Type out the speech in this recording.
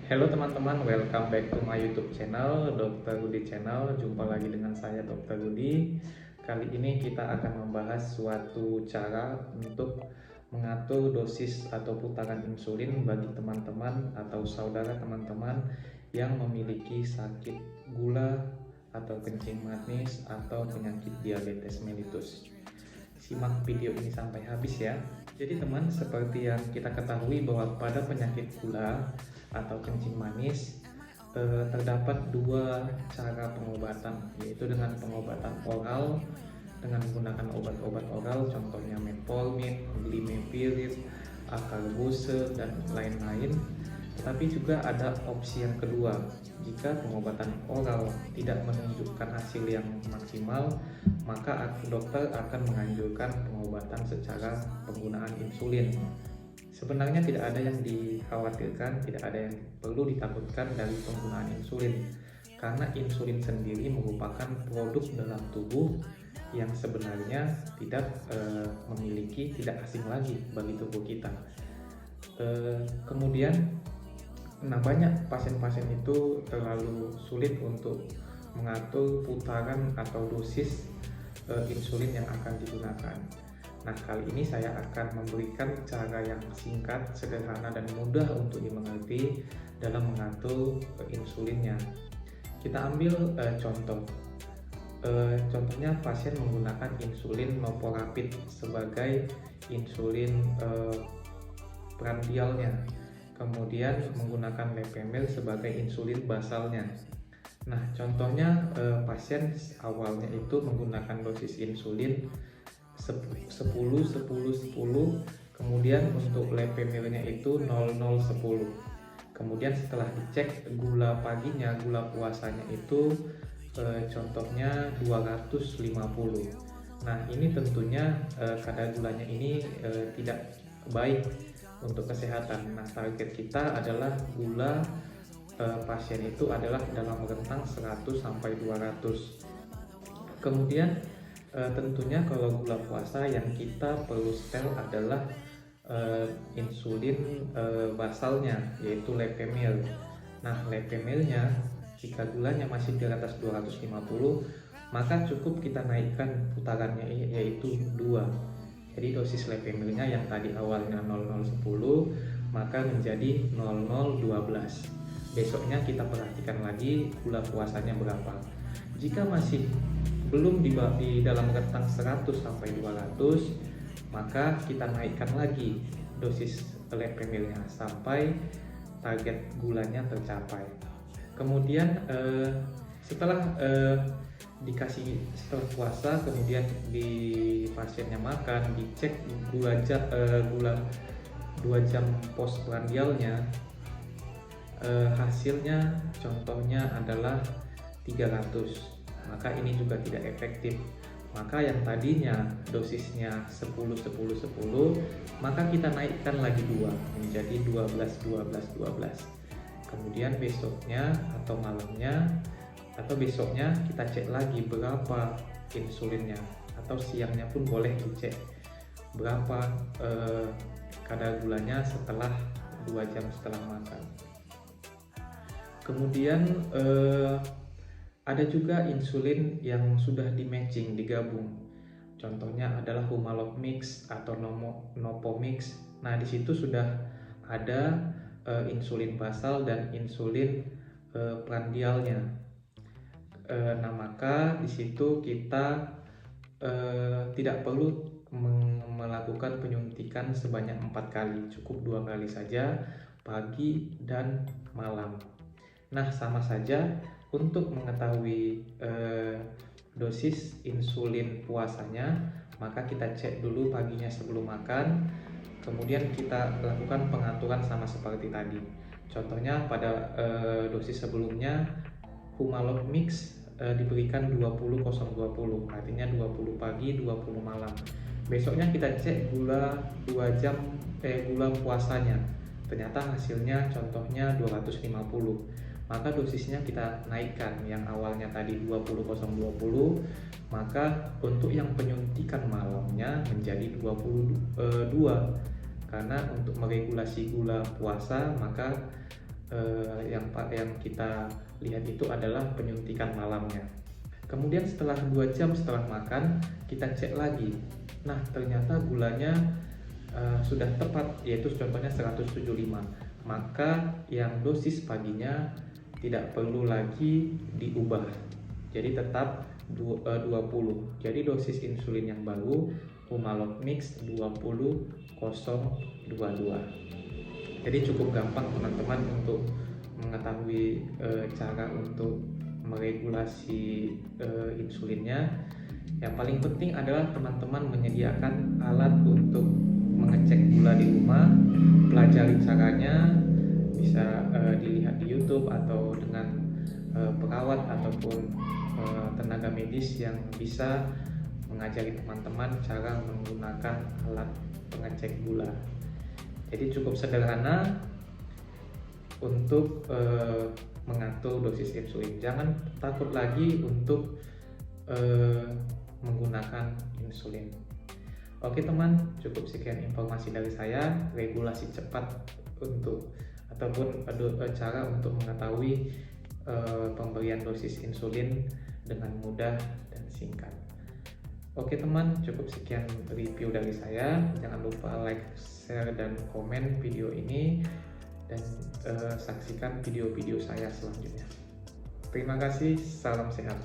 Hello teman-teman, welcome back to my YouTube channel, Dr. Rudi Channel. Jumpa lagi dengan saya, Dr. Rudi. Kali ini kita akan membahas suatu cara untuk mengatur dosis atau putaran insulin bagi teman-teman atau saudara teman-teman yang memiliki sakit gula atau kencing manis atau penyakit diabetes mellitus. Simak video ini sampai habis ya. Jadi teman, seperti yang kita ketahui bahwa pada penyakit gula atau kencing manis terdapat dua cara pengobatan, yaitu dengan pengobatan oral dengan menggunakan obat-obat oral, contohnya metformin, glimepirid, acarbose, dan lain-lain. Tetapi juga ada opsi yang kedua, jika pengobatan oral tidak menunjukkan hasil yang maksimal, maka dokter akan menganjurkan pengobatan secara penggunaan insulin. Sebenarnya tidak ada yang dikhawatirkan, tidak ada yang perlu ditakutkan dari penggunaan insulin, karena insulin sendiri merupakan produk dalam tubuh yang sebenarnya tidak asing lagi bagi tubuh kita. Kemudian banyak pasien-pasien itu terlalu sulit untuk mengatur putaran atau dosis insulin yang akan digunakan. Nah, kali ini saya akan memberikan cara yang singkat, sederhana, dan mudah untuk dimengerti dalam mengatur insulinnya. Kita ambil contoh. Contohnya pasien menggunakan insulin novorapid sebagai insulin prandialnya, kemudian menggunakan lepemil sebagai insulin basalnya. Nah, contohnya pasien awalnya itu menggunakan dosis insulin 10 10 10 10, kemudian untuk lepemilnya itu 00 10. Kemudian setelah dicek gula paginya, gula puasanya itu contohnya 250. Nah, ini tentunya kadar gulanya ini tidak baik untuk kesehatan. Nah, target kita adalah gula pasien itu adalah dalam rentang 100 sampai 200. Kemudian tentunya kalau gula puasa yang kita perlu setel adalah insulin basalnya, yaitu lepemil. Nah, lepemilnya jika gulanya masih di atas 250, maka cukup kita naikkan putarannya, yaitu 2. Jadi dosis lepemilnya yang tadi awalnya 0010 maka menjadi 0012. Besoknya kita perhatikan lagi gula puasanya berapa. Jika masih belum di dalam rentang 100 sampai 200, maka kita naikkan lagi dosis lepemilnya sampai target gulanya tercapai. Kemudian setelah setelah puasa, kemudian di pasiennya makan, dicek gula 2 jam postprandialnya, hasilnya contohnya adalah 300, maka ini juga tidak efektif. Maka yang tadinya dosisnya 10 10 10, maka kita naikkan lagi 2 menjadi 12 12 12. Kemudian besoknya atau malamnya atau besoknya kita cek lagi berapa insulinnya, atau siangnya pun boleh dicek berapa kadar gulanya setelah 2 jam setelah makan. Kemudian ada juga insulin yang sudah di matching, digabung. Contohnya adalah Humalog Mix atau Novomix. Nah, di situ sudah ada insulin basal dan insulin prandialnya. Nah, maka di situ kita tidak perlu melakukan penyuntikan sebanyak 4 kali, cukup 2 kali saja, pagi dan malam. Nah, sama saja untuk mengetahui dosis insulin puasanya, maka kita cek dulu paginya sebelum makan, kemudian kita lakukan pengaturan sama seperti tadi. Contohnya pada dosis sebelumnya Humalog Mix diberikan 20-0-20, artinya 20 pagi 20 malam. Besoknya kita cek gula 2 jam gula puasanya, ternyata hasilnya contohnya 250, maka dosisnya kita naikkan. Yang awalnya tadi 20-0-20, maka untuk yang penyuntikan malamnya menjadi 22, karena untuk meregulasi gula puasa maka yang kita lihat itu adalah penyuntikan malamnya. Kemudian setelah 2 jam setelah makan, kita cek lagi. Nah, ternyata gulanya sudah tepat, yaitu contohnya 175. Maka yang dosis paginya tidak perlu lagi diubah. Jadi tetap 20. Jadi dosis insulin yang baru Humalog Mix 20022. Jadi cukup gampang teman-teman untuk mengetahui cara untuk meregulasi insulinnya. Yang paling penting adalah teman-teman menyediakan alat untuk mengecek gula di rumah, pelajari caranya, bisa dilihat di YouTube atau dengan perawat ataupun tenaga medis yang bisa mengajari teman-teman cara menggunakan alat pengecek gula. Jadi cukup sederhana untuk mengatur dosis insulin. Jangan takut lagi untuk menggunakan insulin. Oke teman, cukup sekian informasi dari saya. Regulasi cepat untuk ataupun cara untuk mengetahui pemberian dosis insulin dengan mudah dan singkat. Oke teman, cukup sekian review dari saya. Jangan lupa like, share, dan komen video ini, dan saksikan video-video saya selanjutnya. Terima kasih, salam sehat.